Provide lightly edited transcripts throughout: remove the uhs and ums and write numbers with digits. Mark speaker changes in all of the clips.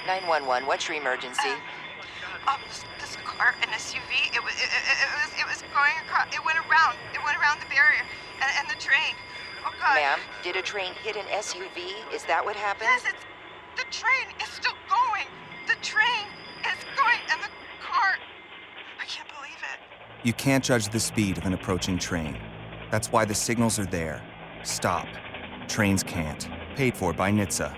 Speaker 1: 911, what's your emergency?
Speaker 2: This car, an SUV, it was going across, it went around the barrier, and the train. Oh, God.
Speaker 1: Ma'am, did a train hit an SUV? Is that what happened?
Speaker 2: Yes, the train is still going. The train is going, and the car, I can't believe it.
Speaker 3: You can't judge the speed of an approaching train. That's why the signals are there. Stop. Trains can't. Paid for by NHTSA.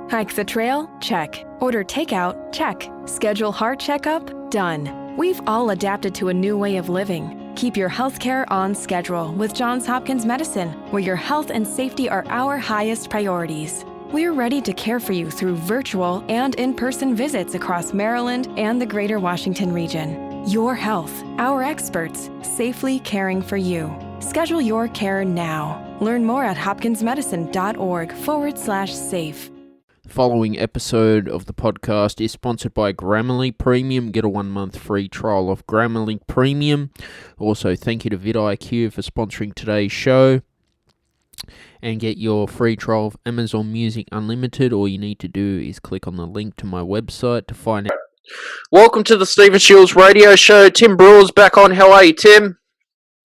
Speaker 4: Hike the trail? Check. Order takeout? Check. Schedule heart checkup? Done. We've all adapted to a new way of living. Keep your healthcare on schedule with Johns Hopkins Medicine, where your health and safety are our highest priorities. We're ready to care for you through virtual and in-person visits across Maryland and the greater Washington region. Your health, our experts, safely caring for you. Schedule your care now. Learn more at hopkinsmedicine.org/safe.
Speaker 5: Following episode of the podcast is sponsored by Grammarly Premium. Get a 1-month free trial of Grammarly Premium. Also, thank you to vidIQ for sponsoring today's show. And get your free trial of Amazon Music Unlimited. All you need to do is click on the link to my website to find out. Welcome to the Stephen Shiels radio show. Tim Bruer's back on. How are you, Tim?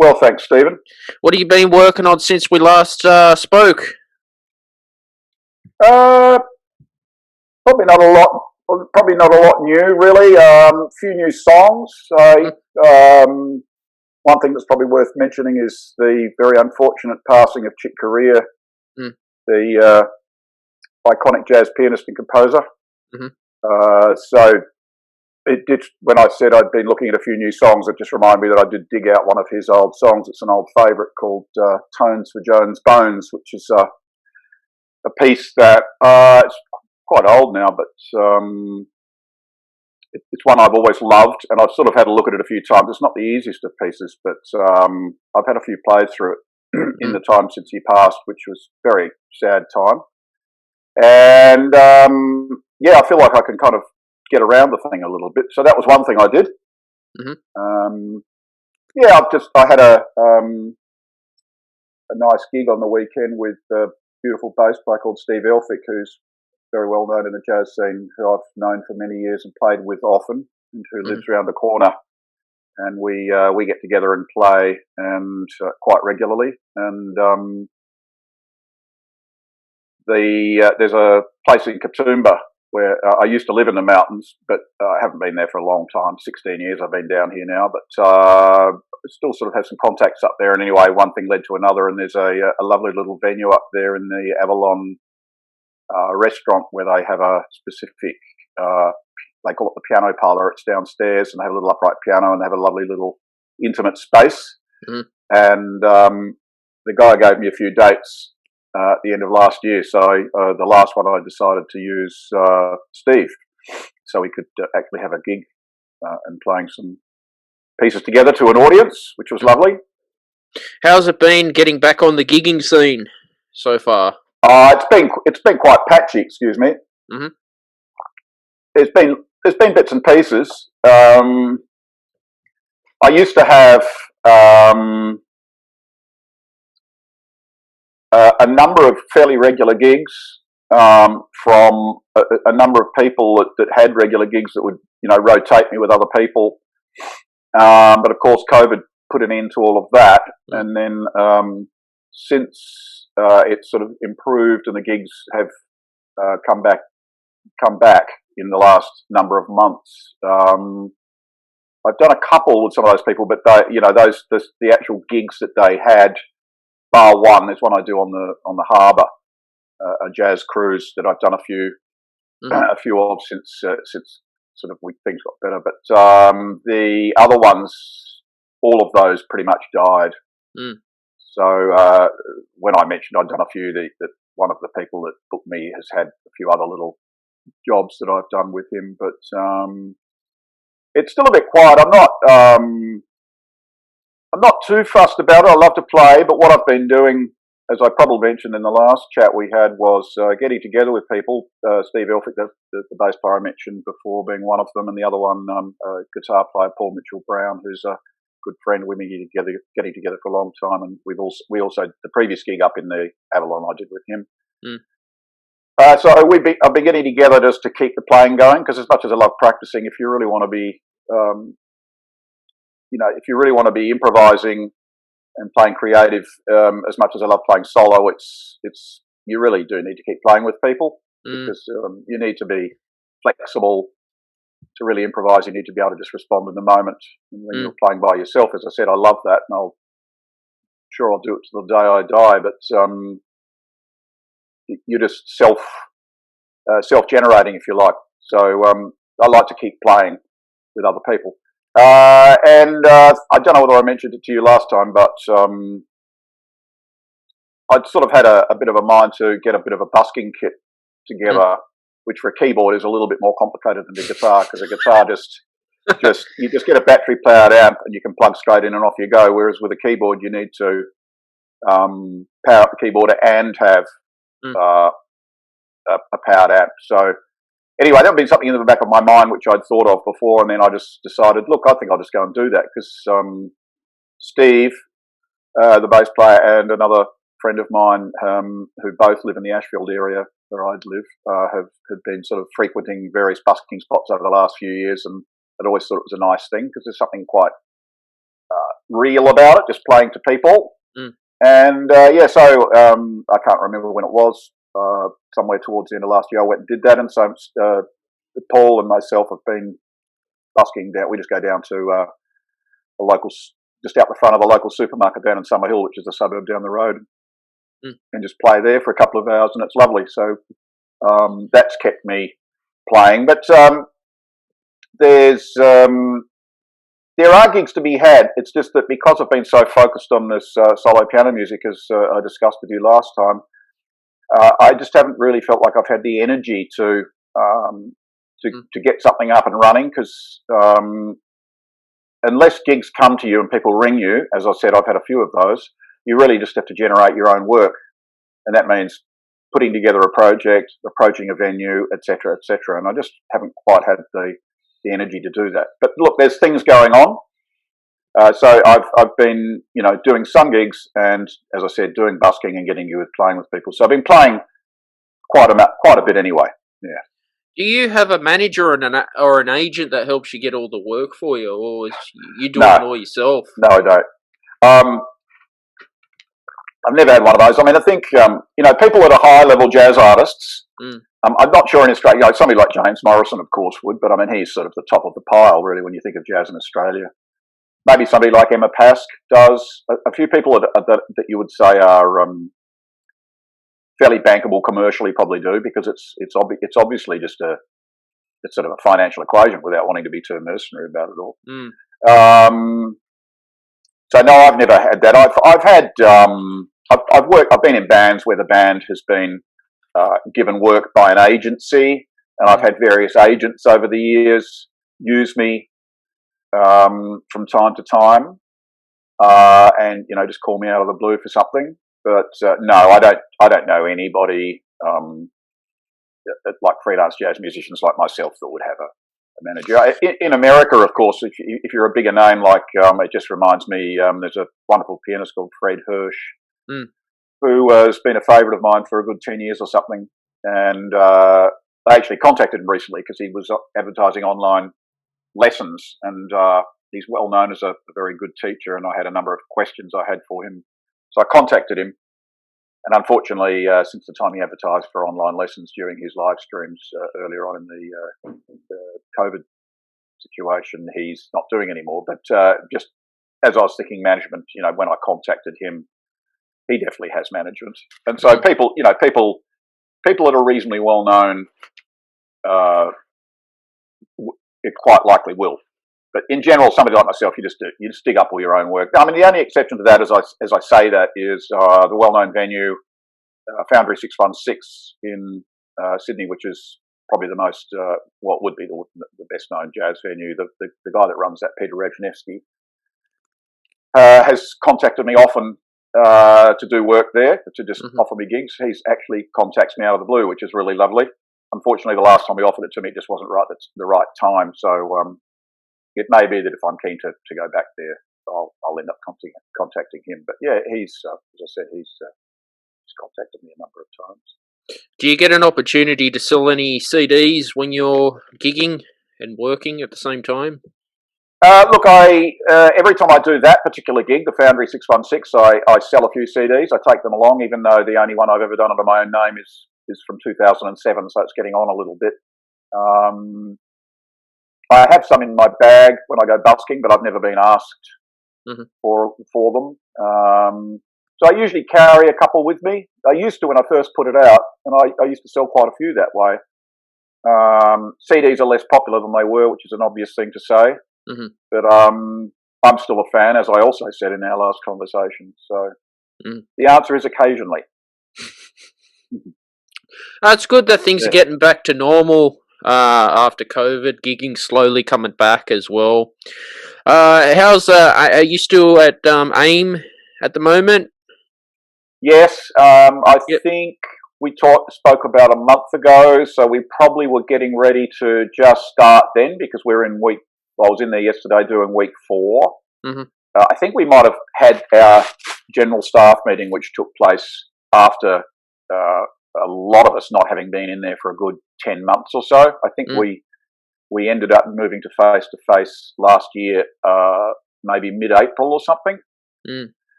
Speaker 6: Well, thanks, Stephen.
Speaker 5: What have you been working on since we last spoke?
Speaker 6: Probably not a lot. Probably not a lot new, really. A few new songs. One thing that's probably worth mentioning is the very unfortunate passing of Chick Corea, the iconic jazz pianist and composer. So it did. When I said I'd been looking at a few new songs, it just reminded me that I did dig out one of his old songs. It's an old favourite called "Tones for Joan's Bones," which is a piece that it's quite old now, but it's one I've always loved, and I've sort of had a look at it a few times. It's not the easiest of pieces, but I've had a few plays through it in the time since he passed, which was a very sad time. And I feel like I can kind of get around the thing a little bit. So that was one thing I did. I had a nice gig on the weekend with a beautiful bass player called Steve Elphick, who's very well known in the jazz scene, who I've known for many years and played with often, and who lives around the corner. And we get together and play and quite regularly. And there's a place in Katoomba where I used to live in the mountains, but I haven't been there for a long time. 16 years I've been down here now, but still sort of have some contacts up there. And anyway, one thing led to another, and there's a lovely little venue up there in the Avalon restaurant where they have a specific, they call it the piano parlour. It's downstairs, and they have a little upright piano, and they have a lovely little intimate space. And the guy gave me a few dates at the end of last year. So the last one I decided to use Steve, so we could actually have a gig and playing some pieces together to an audience, which was lovely.
Speaker 5: How's it been getting back on the gigging scene so far?
Speaker 6: It's been quite patchy. Excuse me. There's been bits and pieces. I used to have a number of fairly regular gigs from a number of people that had regular gigs that would rotate me with other people. But of course, COVID put an end to all of that, and then since it's sort of improved and the gigs have come back in the last number of months. I've done a couple with some of those people, but the actual gigs that they had, bar one, there's one I do on the harbour, a jazz cruise that I've done a few of since sort of things got better. But the other ones, all of those pretty much died. So when I mentioned I'd done a few, that one of the people that booked me has had a few other little jobs that I've done with him, but it's still a bit quiet. I'm not too fussed about it. I love to play, but what I've been doing, as I probably mentioned in the last chat we had, was getting together with people. Steve Elphick, the bass player I mentioned before, being one of them, and the other one, guitar player Paul Mitchell-Brown, who's a good friend. We've been getting together for a long time, and we also the previous gig up in the Avalon I did with him. I've been getting together just to keep the playing going, because as much as I love practicing, if you really want to be, if you really want to be improvising and playing creative, as much as I love playing solo, it's you really do need to keep playing with people, because you need to be flexible. To really improvise, you need to be able to just respond in the moment. And when you're playing by yourself, as I said, I love that, and I'll do it to the day I die. But you're just self-generating, if you like. So I like to keep playing with other people. And I don't know whether I mentioned it to you last time, but I'd sort of had a bit of a mind to get a bit of a busking kit together, which for a keyboard is a little bit more complicated than the guitar, because a guitar you just get a battery powered amp and you can plug straight in and off you go. Whereas with a keyboard, you need to power up the keyboard and have a powered amp. So anyway, that would be something in the back of my mind which I'd thought of before, and then I just decided, look, I think I'll just go and do that, because Steve, the bass player, and another friend of mine who both live in the Ashfield area where I'd live, have been sort of frequenting various busking spots over the last few years, and I'd always thought it was a nice thing, because there's something quite real about it, just playing to people. And so I can't remember when it was, somewhere towards the end of last year I went and did that, and so Paul and myself have been busking down. We just go down to a local, just out the front of a local supermarket down in Summerhill, which is a suburb down the road, and just play there for a couple of hours, and it's lovely. So that's kept me playing. But there are gigs to be had. It's just that because I've been so focused on this solo piano music, as I discussed with you last time, I just haven't really felt like I've had the energy to get something up and running, because unless gigs come to you and people ring you, as I said, I've had a few of those, you really just have to generate your own work. And that means putting together a project, approaching a venue, etc., etc. And I just haven't quite had the energy to do that. But look, there's things going on. So I've been, doing some gigs, and as I said, doing busking and getting with playing with people. So I've been playing quite a bit anyway. Yeah.
Speaker 5: Do you have a manager or an agent that helps you get all the work for you, or you do it all yourself?
Speaker 6: No, I don't. I've never had one of those. I mean, I think people that are high-level jazz artists. I'm not sure in Australia. Somebody like James Morrison, of course, would, but I mean, he's sort of the top of the pile, really, when you think of jazz in Australia. Maybe somebody like Emma Pask does. A few people that you would say are fairly bankable commercially probably do, because it's obviously just it's sort of a financial equation without wanting to be too mercenary about it all. So no, I've never had that. I've had I've been in bands where the band has been given work by an agency, and I've had various agents over the years use me from time to time, and just call me out of the blue for something. But no, I don't know anybody like freelance jazz musicians like myself that would have a manager. In America, of course, if you're a bigger name, like it just reminds me, there's a wonderful pianist called Fred Hirsch, who has been a favourite of mine for a good 10 years or something. And I actually contacted him recently because he was advertising online lessons, and he's well known as a very good teacher, and I had a number of questions I had for him. So I contacted him, and unfortunately, since the time he advertised for online lessons during his live streams earlier on in the COVID situation, he's not doing anymore. But just as I was thinking management, when I contacted him, he definitely has management. And so people that are reasonably well known, it quite likely will. But in general, somebody like myself, you just dig up all your own work. I mean, the only exception to that, as I say that, is the well-known venue, Foundry 616 in Sydney, which is probably the most, what would be the best-known jazz venue. The guy that runs that, Peter Rajnevsky, has contacted me often to do work there, to just offer me gigs. He's actually contacts me out of the blue, which is really lovely. Unfortunately, the last time he offered it to me, it just wasn't right. That's the right time. So it may be that if I'm keen to go back there, I'll end up contacting him. But yeah, he's as I said, he's contacted me a number of times.
Speaker 5: Do you get an opportunity to sell any CDs when you're gigging and working at the same time?
Speaker 6: Look, every time I do that particular gig, the Foundry 616, I sell a few CDs. I take them along, even though the only one I've ever done under my own name is from 2007, so it's getting on a little bit. I have some in my bag when I go busking, but I've never been asked for them. So I usually carry a couple with me. I used to when I first put it out, and I used to sell quite a few that way. CDs are less popular than they were, which is an obvious thing to say. But I'm still a fan, as I also said in our last conversation. So the answer is occasionally.
Speaker 5: It's good that things are getting back to normal after COVID. Gigging slowly coming back as well. Are you still at AIM at the moment?
Speaker 6: Yes, I think we spoke about a month ago, so we probably were getting ready to just start then because we're in week. Well, I was in there yesterday doing week 4. I think we might have had our general staff meeting, which took place after a lot of us not having been in there for a good 10 months or so. I think we ended up moving to face last year, maybe mid-April or something.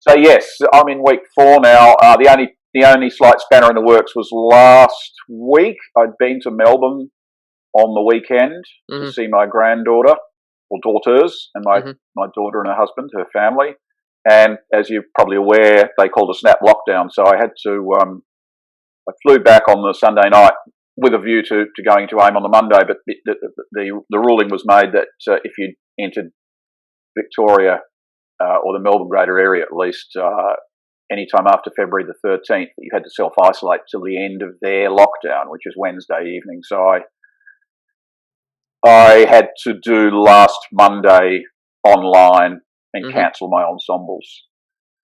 Speaker 6: So yes, I'm in week 4 now. The only slight spanner in the works was last week. I'd been to Melbourne on the weekend to see my granddaughter, or daughters, and my daughter and her husband, her family. And as you're probably aware, they called a snap lockdown. So I had to, I flew back on the Sunday night with a view to going to AIM on the Monday, but the ruling was made that if you entered Victoria or the Melbourne greater area at least, any time after February the 13th, you had to self-isolate till the end of their lockdown, which is Wednesday evening. So I had to do last Monday online and cancel my ensembles.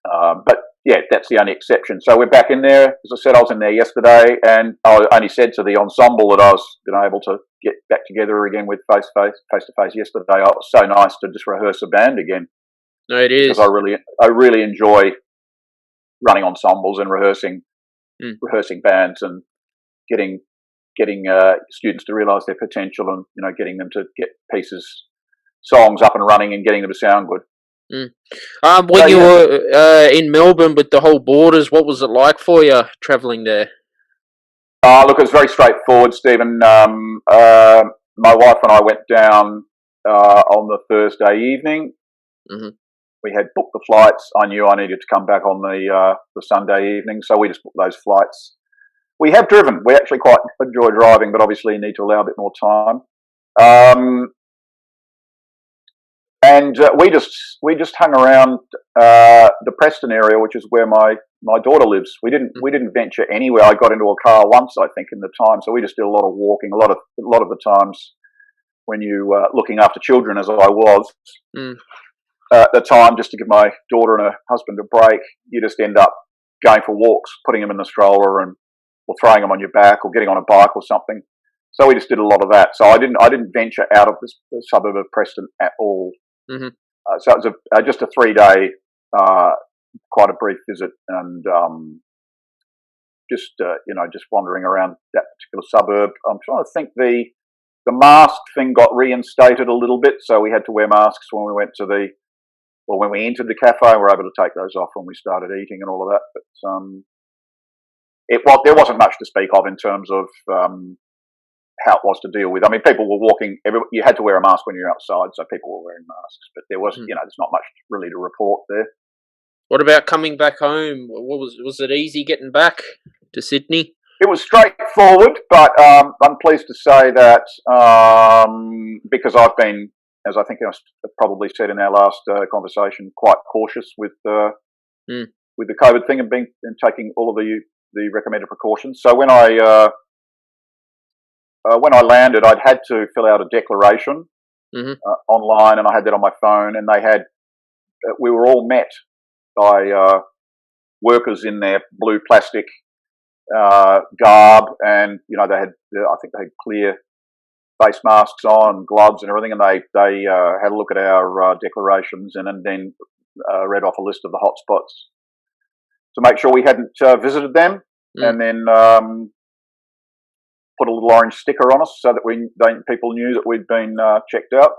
Speaker 6: But yeah, that's the only exception. So we're back in there. As I said, I was in there yesterday, and I only said to the ensemble that I was able to get back together again with face to face yesterday. It was so nice to just rehearse a band again.
Speaker 5: No, it is.
Speaker 6: Because I really enjoy running ensembles and rehearsing bands and getting students to realise their potential and getting them to get songs up and running and getting them to sound good.
Speaker 5: When you were in Melbourne with the whole borders, what was it like for you travelling there?
Speaker 6: Look, it was very straightforward, Stephen. My wife and I went down on the Thursday evening. We had booked the flights. I knew I needed to come back on the Sunday evening, so we just booked those flights. We have driven. We actually quite enjoy driving, but obviously need to allow a bit more time. And we just hung around the Preston area, which is where my daughter lives. We didn't venture anywhere. I got into a car once, I think, in the time. So we just did a lot of walking. A lot of the times when you looking after children, as I was. At the time, just to give my daughter and her husband a break, you just end up going for walks, putting them in the stroller, or throwing them on your back, or getting on a bike or something. So we just did a lot of that. So I didn't venture out of the suburb of Preston at all. So it was just a 3-day, quite a brief visit, and just wandering around that particular suburb. I'm trying to think the mask thing got reinstated a little bit, so we had to wear masks when we went to when we entered the cafe. We were able to take those off when we started eating and all of that. But there wasn't much to speak of in terms of how it was to deal with. I mean, people were walking. You had to wear a mask when you're outside, so people were wearing masks. But there was, there's not much really to report there.
Speaker 5: What about coming back home? Was it easy getting back to Sydney?
Speaker 6: It was straightforward, but I'm pleased to say that because I've been, as I think I probably said in our last conversation, quite cautious with the COVID thing and taking all of the recommended precautions. So when I landed, I'd had to fill out a declaration online, and I had that on my phone. And we were all met by workers in their blue plastic garb, and I think they had clear face masks on, gloves and everything, and they had a look at our declarations and then read off a list of the hotspots to make sure we hadn't visited them. And then put a little orange sticker on us so that people knew that we'd been checked out.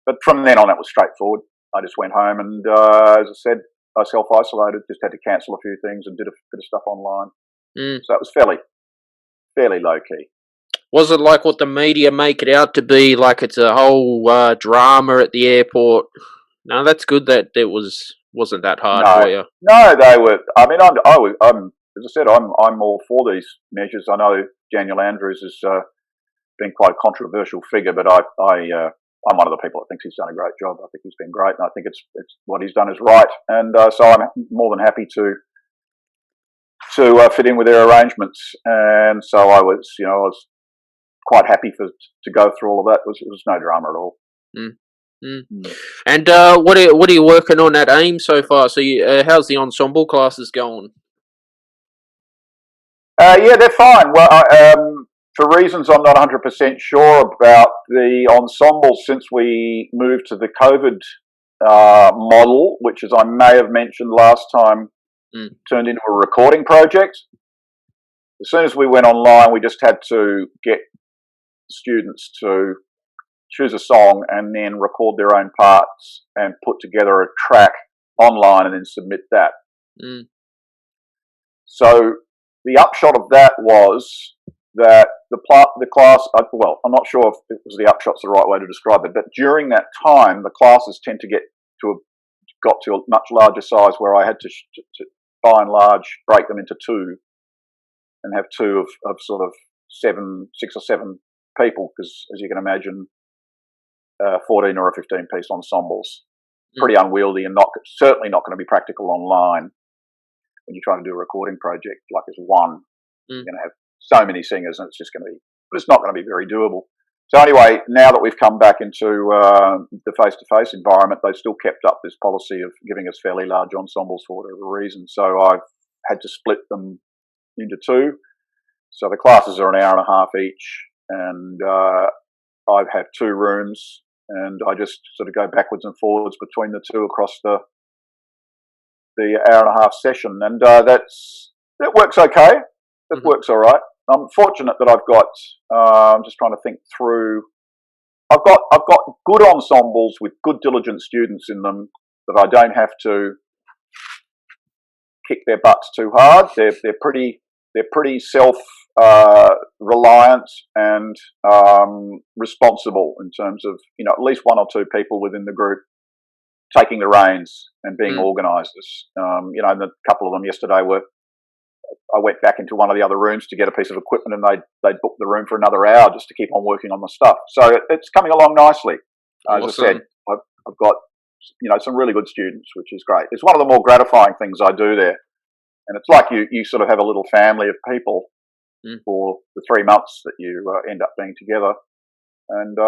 Speaker 6: But from then on, it was straightforward. I just went home and, as I said, I self-isolated, just had to cancel a few things and did a bit of stuff online. So it was fairly low-key.
Speaker 5: Was it like what the media make it out to be, like it's a whole drama at the airport? No, that's good that it wasn't that hard for you.
Speaker 6: No, they were. I mean, I'm as I said, I'm all for these measures. I know Daniel Andrews has been quite a controversial figure, but I'm one of the people that thinks he's done a great job. I think he's been great, and I think it's what he's done is right. And so I'm more than happy to fit in with their arrangements. And so I was quite happy to go through all of that. It was no drama at all.
Speaker 5: And what are you working on at AIM so far? So how's the ensemble classes going?
Speaker 6: Yeah, they're fine. Well, for reasons I'm not 100% sure about, the ensembles since we moved to the COVID model, which, as I may have mentioned last time, turned into a recording project. As soon as we went online, we just had to get students to choose a song and then record their own parts and put together a track online and then submit that. So the upshot of that was that the class, well, I'm not sure if it was the upshot's the right way to describe it, but during that time, the classes got to a much larger size where I had to by and large break them into two and have two of sort of 6 or 7 people, because as you can imagine, 14 or a 15-piece ensembles, pretty unwieldy and certainly not going to be practical online when you're trying to do a recording project like as one. You're going to have so many singers and it's not going to be very doable. So anyway, now that we've come back into the face-to-face environment, they've still kept up this policy of giving us fairly large ensembles for whatever reason. So I've had to split them into 2. So the classes are an hour and a half each, and I have 2 rooms, and I just sort of go backwards and forwards between the 2 across the hour and a half session, and that works okay. It works all right. I'm fortunate that I've got. I'm just trying to think through. I've got good ensembles with good, diligent students in them that I don't have to kick their butts too hard. They're pretty self reliant and responsible in terms of at least 1 or 2 people within the group taking the reins and being organisers. And a couple of them yesterday I went back into one of the other rooms to get a piece of equipment, and they'd booked the room for another hour just to keep on working on the stuff. So it's coming along nicely. As
Speaker 5: Awesome.
Speaker 6: I said, I've got some really good students, which is great. It's one of the more gratifying things I do there, and it's like you sort of have a little family of people for the 3 months that you end up being together, and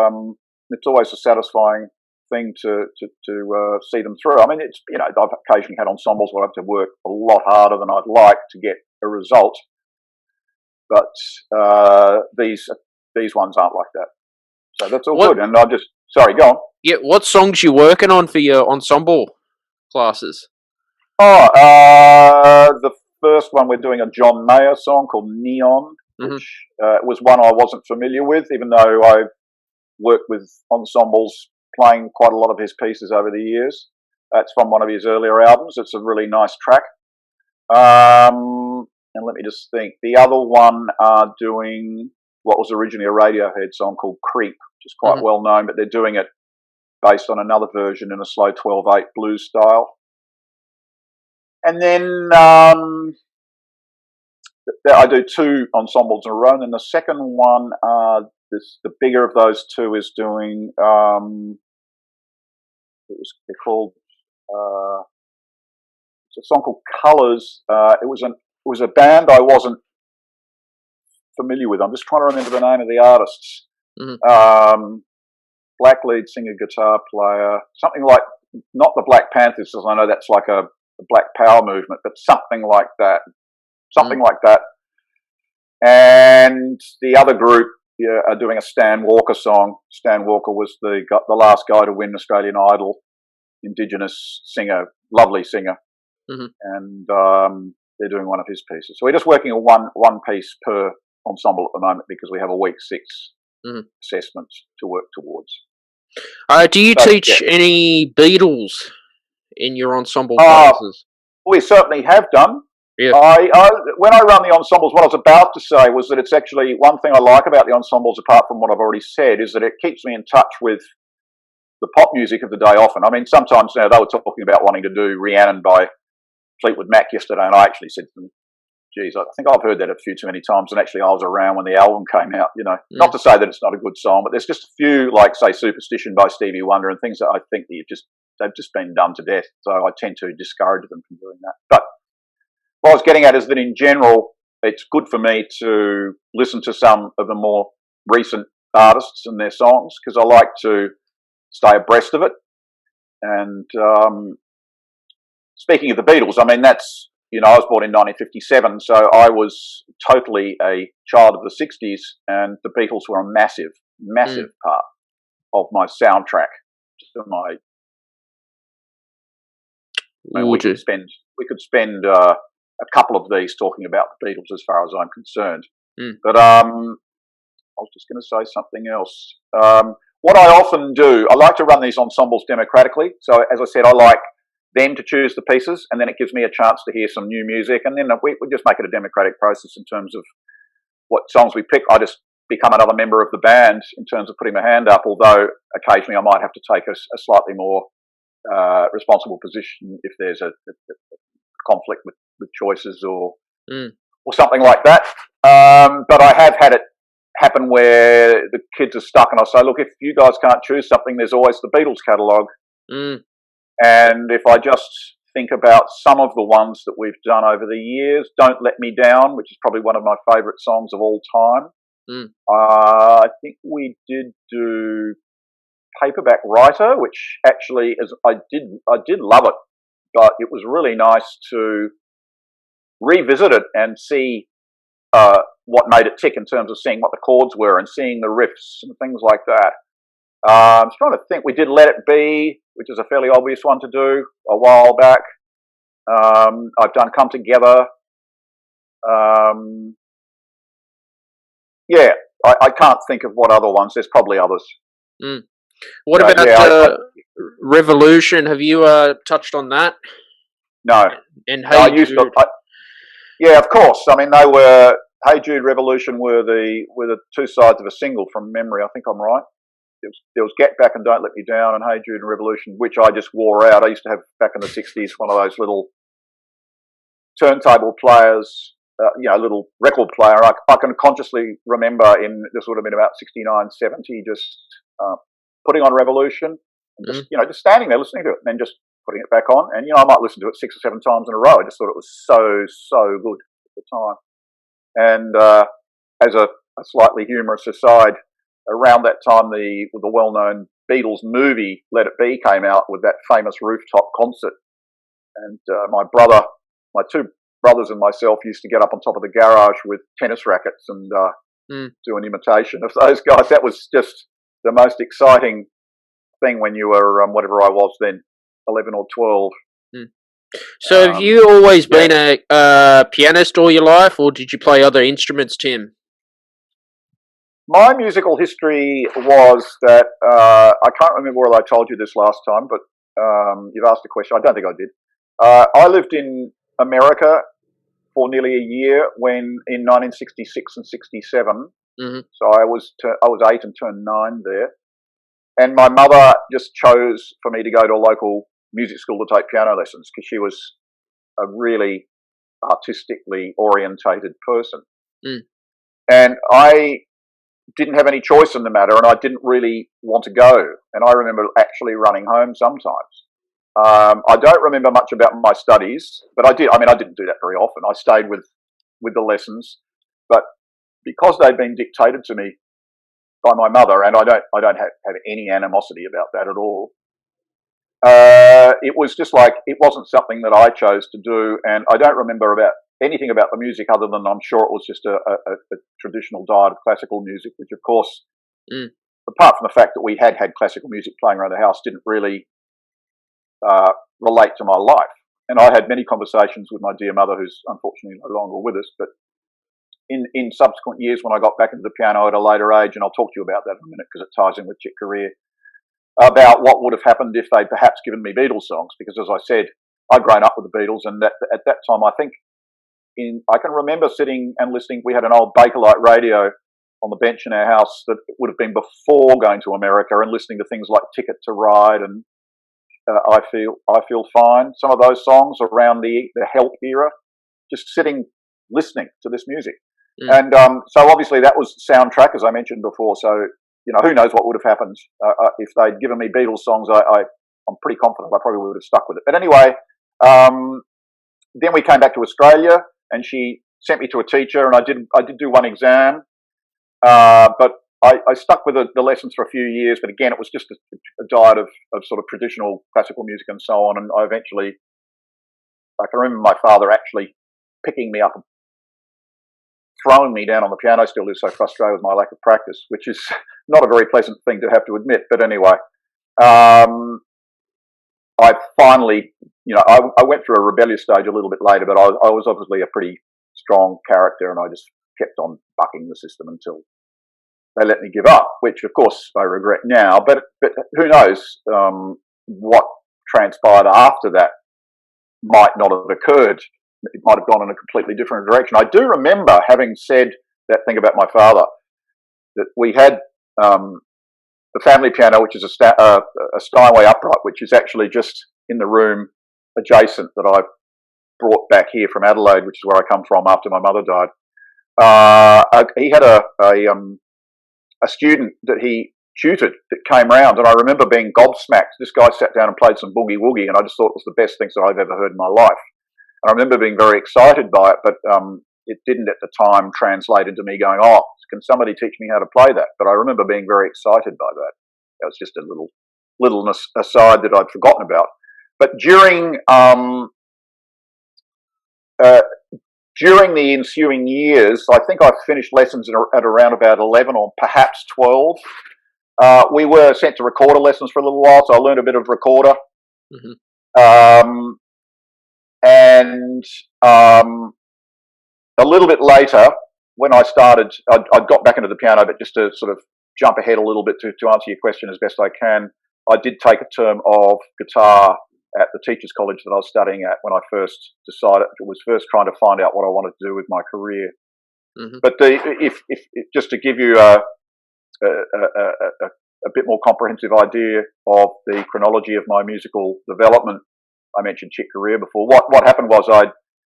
Speaker 6: it's always a satisfying thing to see them through. I mean, it's I've occasionally had ensembles where I have to work a lot harder than I'd like to get a result, but these ones aren't like that. So that's all good. And sorry, go on.
Speaker 5: Yeah, what songs you working on for your ensemble classes?
Speaker 6: The first one we're doing a John Mayer song called Neon, which was one I wasn't familiar with, even though I've worked with ensembles playing quite a lot of his pieces over the years. That's from one of his earlier albums. It's a really nice track. And let me just think. The other one are doing what was originally a Radiohead song called Creep, which is quite well known, but they're doing it based on another version in a slow 12/8 blues style. And then I do 2 ensembles in a row, and then the second one, the bigger of those 2 is doing, they're called, it's a song called Colours. It was a band I wasn't familiar with. I'm just trying to remember the name of the artists. Black lead singer, guitar player, something like, not the Black Panthers, because I know that's like a Black Power movement, but something like that. And the other group are doing a Stan Walker song. Stan Walker was the last guy to win Australian Idol, Indigenous singer, lovely singer, and they're doing one of his pieces. So we're just working on one piece per ensemble at the moment because we have a week 6
Speaker 5: Mhm.
Speaker 6: assessment to work towards.
Speaker 5: Do you
Speaker 6: So,
Speaker 5: teach
Speaker 6: yeah.
Speaker 5: any Beatles in your ensemble
Speaker 6: Uh,
Speaker 5: classes?
Speaker 6: we certainly have done.
Speaker 5: Yeah.
Speaker 6: When I run the ensembles, what I was about to say was that it's actually one thing I like about the ensembles, apart from what I've already said, is that it keeps me in touch with the pop music of the day often. I mean, sometimes they were talking about wanting to do Rhiannon by Fleetwood Mac yesterday, and I actually said to them, geez, I think I've heard that a few too many times, and actually I was around when the album came out, Not to say that it's not a good song, but there's just a few, like, say, Superstition by Stevie Wonder and things that I think that they've just been done to death, so I tend to discourage them from doing that. But what I was getting at is that in general, it's good for me to listen to some of the more recent artists and their songs, because I like to stay abreast of it. And speaking of the Beatles, I mean, that's, I was born in 1957, so I was totally a child of the 60s, and the Beatles were a massive, massive part of my soundtrack. We could spend a couple of these talking about the Beatles as far as I'm concerned. But I was just going to say something else. What I often do, I like to run these ensembles democratically. So as I said, I like them to choose the pieces, and then it gives me a chance to hear some new music, and then we just make it a democratic process in terms of what songs we pick. I just become another member of the band in terms of putting my hand up, although occasionally I might have to take a slightly more responsible position if there's a conflict with choices or something like that. But I have had it happen where the kids are stuck, and I say, look, if you guys can't choose something, there's always the Beatles catalogue. And if I just think about some of the ones that we've done over the years, Don't Let Me Down, which is probably one of my favourite songs of all time. I think we did do Paperback Writer, which actually I did love it, but it was really nice to revisit it and see what made it tick in terms of seeing what the chords were and seeing the riffs and things like that. I'm trying to think. We did Let It Be, which is a fairly obvious one to do a while back. I've done Come Together. I can't think of what other ones. There's probably others.
Speaker 5: What about Revolution? Have you touched on that?
Speaker 6: No.
Speaker 5: And
Speaker 6: Hey Jude? Yeah, of course. I mean, they were Hey Jude, Revolution were the two sides of a single from memory. I think I'm right. There was Get Back and Don't Let Me Down and Hey Jude and Revolution, which I just wore out. I used to have back in the 60s one of those little turntable players, little record player. I can consciously remember this would have been about 69, 70, just putting on Revolution and just standing there listening to it and then just putting it back on. And, I might listen to it 6 or 7 times in a row. I just thought it was so, so good at the time. And as a slightly humorous aside, around that time, the well-known Beatles movie Let It Be came out with that famous rooftop concert, and my two brothers and myself used to get up on top of the garage with tennis rackets and do an imitation of those guys. That was just the most exciting thing when you were whatever I was then, 11 or 12.
Speaker 5: So have you always been a pianist all your life, or did you play other instruments, Tim?
Speaker 6: My musical history was that I can't remember whether I told you this last time, but you've asked a question. I don't think I did. I lived in America for nearly a year in 1966 and 67. So I was 8 and turned 9 there, and my mother just chose for me to go to a local music school to take piano lessons because she was a really artistically orientated person, and I didn't have any choice in the matter, and I didn't really want to go. And I remember actually running home sometimes. I don't remember much about my studies, but I did. I mean, I didn't do that very often. I stayed with the lessons, but because they'd been dictated to me by my mother, and I don't have any animosity about that at all. It was just like it wasn't something that I chose to do, and I don't remember anything about the music other than I'm sure it was just a traditional diet of classical music, which of course, apart from the fact that we had classical music playing around the house, didn't really relate to my life. And I had many conversations with my dear mother, who's unfortunately no longer with us, but in subsequent years when I got back into the piano at a later age, and I'll talk to you about that in a minute because it ties in with Chick Corea, about what would have happened if they'd perhaps given me Beatles songs, because as I said, I'd grown up with the Beatles, and at that time, I think I can remember sitting and listening. We had an old Bakelite radio on the bench in our house that would have been before going to America, and listening to things like Ticket to Ride and I Feel Fine. Some of those songs around the Help era, just sitting listening to this music. And so obviously that was the soundtrack, as I mentioned before. So, who knows what would have happened if they'd given me Beatles songs. I'm pretty confident I probably would have stuck with it. But anyway, then we came back to Australia, and she sent me to a teacher, and I did do one exam, but I stuck with the lessons for a few years. But again, it was just a diet of sort of traditional classical music and so on. And I can remember my father actually picking me up and throwing me down on the piano stool. He was so frustrated with my lack of practice, which is not a very pleasant thing to have to admit. But anyway, I finally, I went through a rebellious stage a little bit later, but I was obviously a pretty strong character, and I just kept on bucking the system until they let me give up, which of course I regret now. But who knows what transpired after that might not have occurred. It might have gone in a completely different direction. I do remember having said that thing about my father, that we had the family piano, which is a Steinway upright, which is actually just in the room adjacent, that I brought back here from Adelaide, which is where I come from after my mother died. He had a student that he tutored that came round, and I remember being gobsmacked. This guy sat down and played some boogie woogie, and I just thought it was the best things that I've ever heard in my life. And I remember being very excited by it, but it didn't at the time translate into me going, oh, can somebody teach me how to play that? But I remember being very excited by that. That was just a little aside that I'd forgotten about. But during the ensuing years, I think I finished lessons at around about 11 or perhaps 12. We were sent to recorder lessons for a little while, so I learned a bit of recorder. And a little bit later, when I started, I'd got back into the piano, but just to sort of jump ahead a little bit to answer your question as best I can, I did take a term of guitar at the teachers' college that I was studying at when I first decided, was first trying to find out what I wanted to do with my career. But if just to give you a bit more comprehensive idea of the chronology of my musical development, I mentioned Chick Corea before. What happened was I'd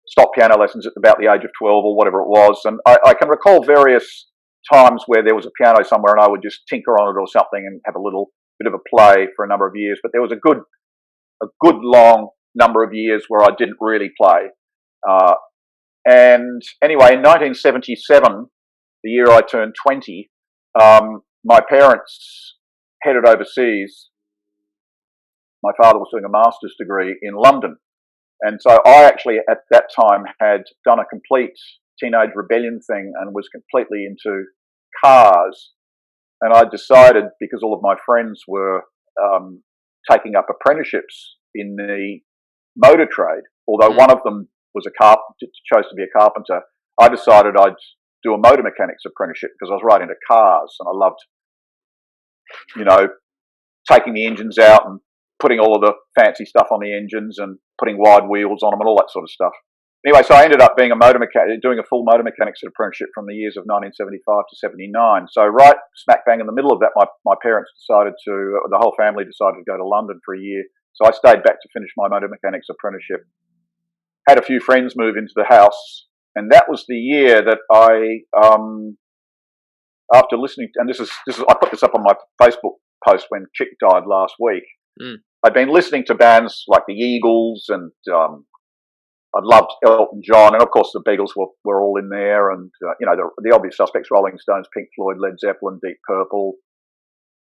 Speaker 6: stopped piano lessons at about the age of 12 or whatever it was, and I can recall various times where there was a piano somewhere and I would just tinker on it or something and have a little bit of a play for a number of years. But there was a good long number of years where I didn't really play. And anyway, in 1977, the year I turned 20, my parents headed overseas. My father was doing a master's degree in London. And so I actually, at that time, had done a complete teenage rebellion thing and was completely into cars. And I decided, because all of my friends were taking up apprenticeships in the motor trade, although one of them was chose to be a carpenter, I decided I'd do a motor mechanics apprenticeship because I was right into cars and I loved, taking the engines out and putting all of the fancy stuff on the engines and putting wide wheels on them and all that sort of stuff. Anyway, so I ended up being a motor mechanic, doing a full motor mechanics apprenticeship from the years of 1975 to 79. So right smack bang in the middle of that, my parents the whole family decided to go to London for a year. So I stayed back to finish my motor mechanics apprenticeship. Had a few friends move into the house, and that was the year that I, after listening, and this is I put this up on my Facebook post when Chick died last week. I'd been listening to bands like the Eagles, and I loved Elton John, and of course the Beatles were all in there, and the obvious suspects: Rolling Stones, Pink Floyd, Led Zeppelin, Deep Purple.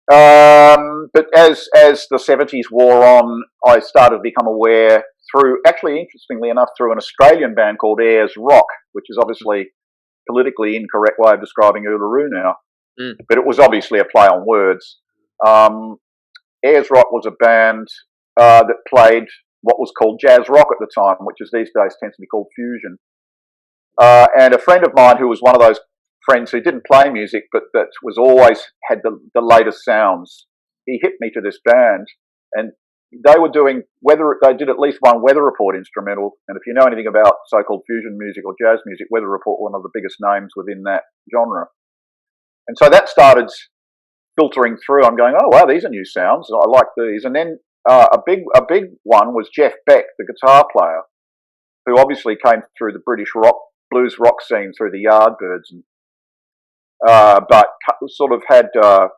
Speaker 6: But as the 70s wore on, I started to become aware interestingly enough, through an Australian band called Ayers Rock, which is obviously a politically incorrect way of describing Uluru now, but it was obviously a play on words. Ayers Rock was a band that played what was called jazz rock at the time, which is these days tends to be called fusion. And a friend of mine who was one of those friends who didn't play music but that was always had the latest sounds, he hit me to this band, and they were doing they did at least one Weather Report instrumental, and if you know anything about so-called fusion music or jazz music, Weather Report were one of the biggest names within that genre. And so that started filtering through. I'm going, oh wow, these are new sounds. I like these. And then a big one was Jeff Beck, the guitar player, who obviously came through the British blues rock scene through the Yardbirds, and but sort of had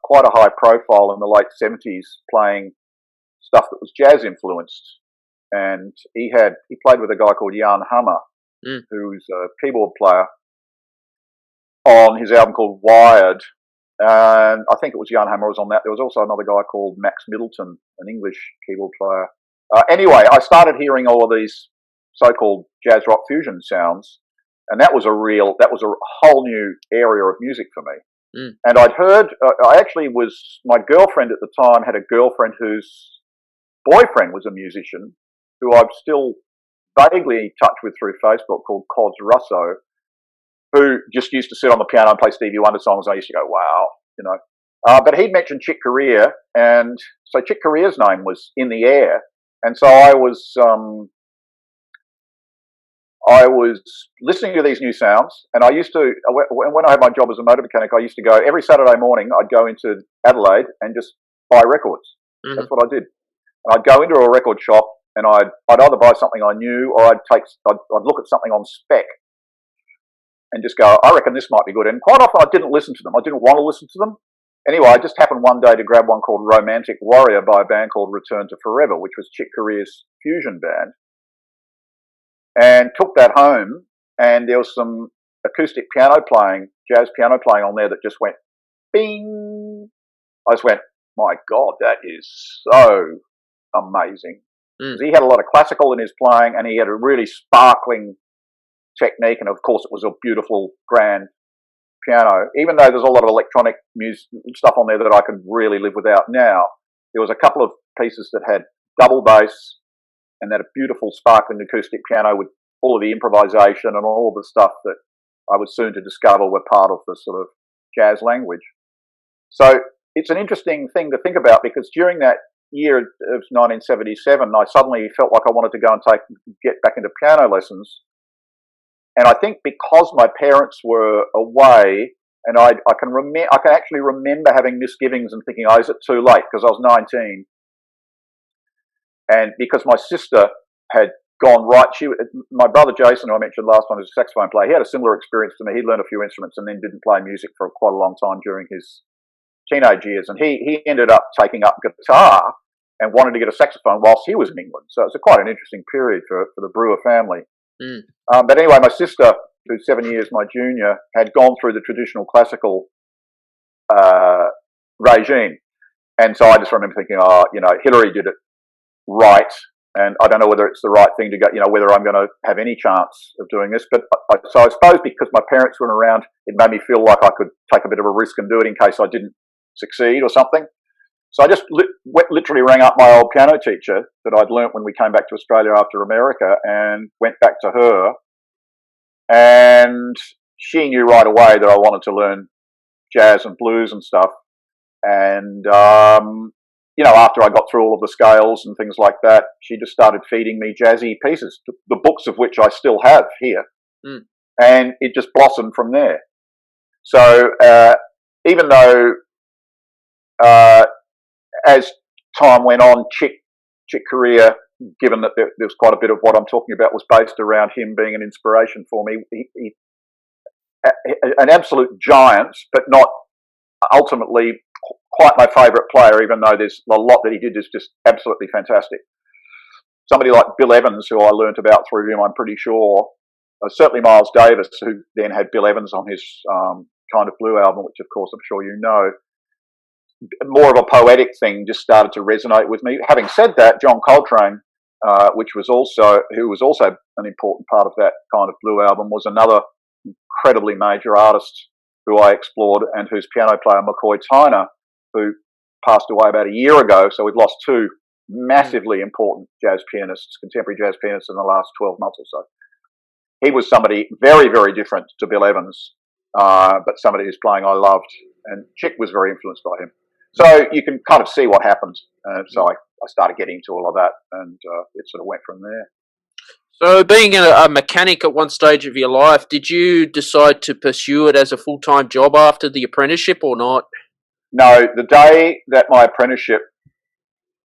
Speaker 6: quite a high profile in the late 70s, playing stuff that was jazz influenced. And he played with a guy called Jan Hammer, who's a keyboard player, on his album called Wired. And I think it was Jan Hammer was on that. There was also another guy called Max Middleton, an English keyboard player. Anyway, I started hearing all of these so-called jazz rock fusion sounds, and that was a whole new area of music for me. And I'd heard, my girlfriend at the time had a girlfriend whose boyfriend was a musician, who I'm still vaguely in touch with through Facebook, called Cos Russo, who just used to sit on the piano and play Stevie Wonder songs. And I used to go, wow, you know. But he'd mentioned Chick Corea, and so Chick Corea's name was in the air. And so I was listening to these new sounds, and I used to, when I had my job as a motor mechanic, I used to go every Saturday morning. I'd go into Adelaide and just buy records. That's what I did. And I'd go into a record shop, and I'd either buy something I knew, or I'd look at something on spec and just go, I reckon this might be good. And quite often I didn't listen to them. I didn't want to listen to them. Anyway, I just happened one day to grab one called Romantic Warrior by a band called Return to Forever, which was Chick Corea's fusion band, and took that home. And there was some acoustic piano playing, jazz piano playing on there that just went bing. I just went, my God, that is so amazing. He had a lot of classical in his playing, and he had a really sparkling technique, and of course it was a beautiful grand piano. Even though there's a lot of electronic music stuff on there that I could really live without now, there was a couple of pieces that had double bass and that a beautiful sparkling acoustic piano with all of the improvisation and all of the stuff that I was soon to discover were part of the sort of jazz language. So it's an interesting thing to think about, because during that year of 1977, I suddenly felt like I wanted to go and get back into piano lessons. And I think because my parents were away, and I can actually remember having misgivings and thinking, oh, is it too late? Because I was 19. And because my sister had gone right, my brother Jason, who I mentioned last time, is a saxophone player. He had a similar experience to me. He learned a few instruments and then didn't play music for quite a long time during his teenage years. And he ended up taking up guitar and wanted to get a saxophone whilst he was in England. So it was quite an interesting period for the Bruer family. But anyway, my sister, who's 7 years my junior, had gone through the traditional classical regime. And so I just remember thinking, Hillary did it right, and I don't know whether it's the right thing to go, whether I'm going to have any chance of doing this. But so I suppose because my parents weren't around, it made me feel like I could take a bit of a risk and do it in case I didn't succeed or something. So I just literally rang up my old piano teacher that I'd learnt when we came back to Australia after America, and went back to her. And she knew right away that I wanted to learn jazz and blues and stuff. And, after I got through all of the scales and things like that, she just started feeding me jazzy pieces, the books of which I still have here. And it just blossomed from there. So even though as time went on, Chick Corea, given that there was quite a bit of what I'm talking about was based around him being an inspiration for me, he an absolute giant, but not ultimately quite my favourite player, even though there's a lot that he did is just absolutely fantastic. Somebody like Bill Evans, who I learnt about through him, I'm pretty sure, certainly Miles Davis, who then had Bill Evans on his Kind of Blue album, which of course I'm sure you know. More of a poetic thing just started to resonate with me. Having said that, John Coltrane, who was also an important part of that Kind of Blue album, was another incredibly major artist who I explored, and whose piano player McCoy Tyner, who passed away about a year ago. So we've lost two massively important jazz pianists, contemporary jazz pianists, in the last 12 months or so. he was somebody very, very different to Bill Evans, but somebody whose playing I loved, and Chick was very influenced by him. So you can kind of see what happened. So I started getting into all of that, and it sort of went from there.
Speaker 5: So being a mechanic at one stage of your life, did you decide to pursue it as a full-time job after the apprenticeship or not?
Speaker 6: No, the day that my apprenticeship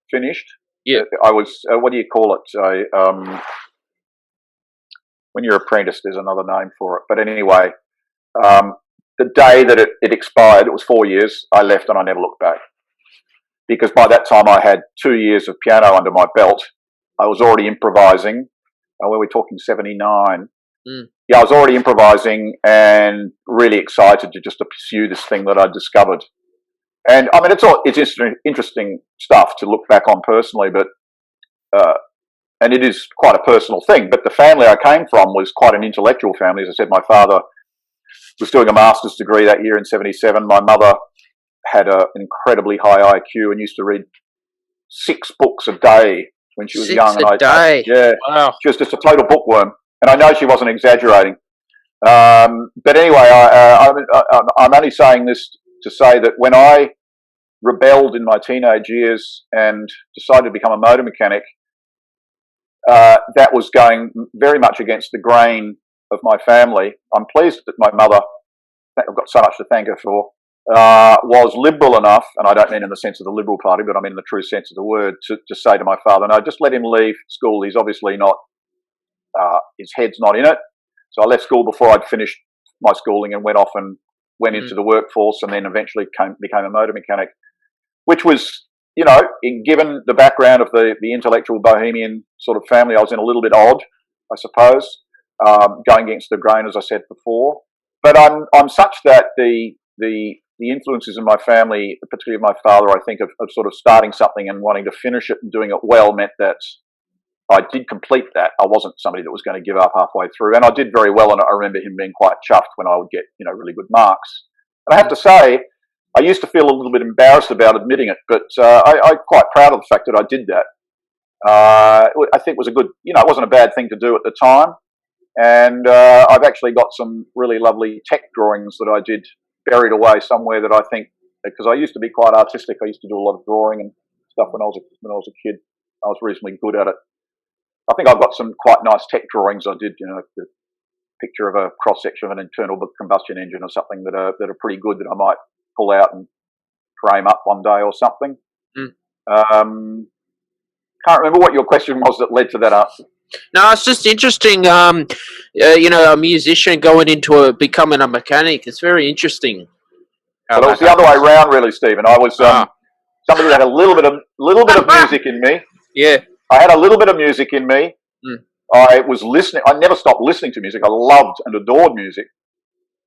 Speaker 6: finished,
Speaker 5: yeah,
Speaker 6: I was, what do you call it? When you're apprentice, there's another name for it. But anyway, the day that it expired, it was 4 years, I left and I never looked back. Because by that time I had 2 years of piano under my belt. I was already improvising. When we're talking 79. Yeah, I was already improvising and really excited to pursue this thing that I'd discovered. And I mean, it's interesting stuff to look back on personally, but and it is quite a personal thing. But the family I came from was quite an intellectual family. As I said, my father was doing a master's degree that year in 77. My mother had an incredibly high IQ and used to read 6 books a day when she was young.
Speaker 5: A day.
Speaker 6: Yeah.
Speaker 5: Wow.
Speaker 6: She was just a total bookworm. And I know she wasn't exaggerating. But anyway, I'm only saying this to say that when I rebelled in my teenage years and decided to become a motor mechanic, that was going very much against the grain of my family. I'm pleased that my mother, I've got so much to thank her for, was liberal enough, and I don't mean in the sense of the Liberal Party, but I mean in the true sense of the word, to say to my father, no, just let him leave school. He's obviously not, his head's not in it. So I left school before I'd finished my schooling and went off and went into the workforce, and then eventually became a motor mechanic, which was, given the background of the intellectual bohemian sort of family, I was in a little bit odd, I suppose, going against the grain, as I said before. But I'm such that the influences in my family, particularly my father, I think, of sort of starting something and wanting to finish it and doing it well, meant that I did complete that. I wasn't somebody that was going to give up halfway through, and I did very well. And I remember him being quite chuffed when I would get, really good marks. And I have to say, I used to feel a little bit embarrassed about admitting it, but I'm quite proud of the fact that I did that. I think it was a good, it wasn't a bad thing to do at the time. And I've actually got some really lovely tech drawings that I did buried away somewhere that I think, because I used to be quite artistic. I used to do a lot of drawing and stuff when I was a kid. I was reasonably good at it. I think I've got some quite nice tech drawings I did, the picture of a cross-section of an internal combustion engine or something that are pretty good, that I might pull out and frame up one day or something. Can't remember what your question was that led to that answer.
Speaker 5: No, it's just interesting, a musician going into becoming a mechanic. It's very interesting.
Speaker 6: But it was the other way around, really, Stephen. I was somebody who had a little bit of music in me.
Speaker 5: Yeah.
Speaker 6: I had a little bit of music in me. I was listening. I never stopped listening to music. I loved and adored music.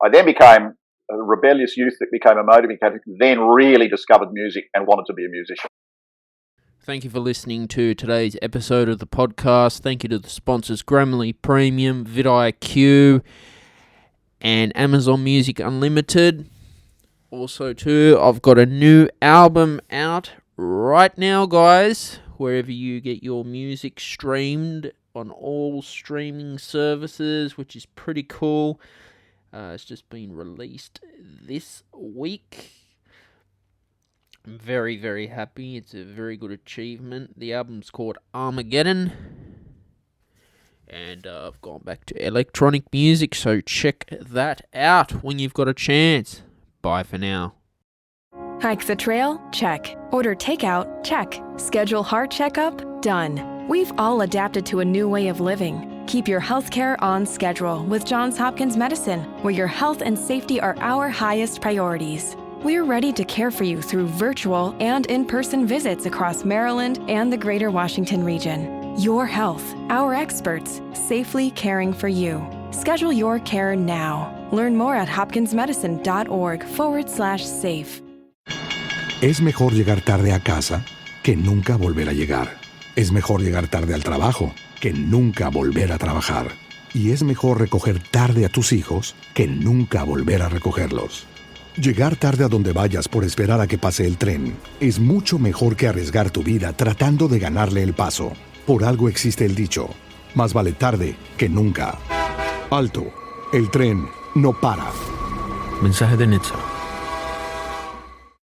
Speaker 6: I then became a rebellious youth that became a motor mechanic, then really discovered music and wanted to be a musician.
Speaker 5: Thank you for listening to today's episode of the podcast. Thank you to the sponsors Grammarly Premium, vidIQ, and Amazon Music Unlimited. Also, too, I've got a new album out right now, guys. Wherever you get your music streamed on all streaming services, which is pretty cool. It's just been released this week. I'm very, very happy. It's a very good achievement. The album's called Armageddon. And I've gone back to electronic music, so check that out when you've got a chance. Bye for now.
Speaker 4: Hike the trail? Check. Order takeout? Check. Schedule heart checkup? Done. We've all adapted to a new way of living. Keep your healthcare on schedule with Johns Hopkins Medicine, where your health and safety are our highest priorities. We're ready to care for you through virtual and in-person visits across Maryland and the greater Washington region. Your health, our experts, safely caring for you. Schedule your care now. Learn more at hopkinsmedicine.org/safe.
Speaker 7: Es mejor llegar tarde a casa que nunca volver a llegar. Es mejor llegar tarde al trabajo que nunca volver a trabajar. Y es mejor recoger tarde a tus hijos que nunca volver a recogerlos. Llegar tarde a donde vayas por esperar a que pase el tren es mucho mejor que arriesgar tu vida tratando de ganarle el paso. Por algo existe el dicho, más vale tarde que nunca. Alto. El tren no para.
Speaker 8: Mensaje de Nitsa.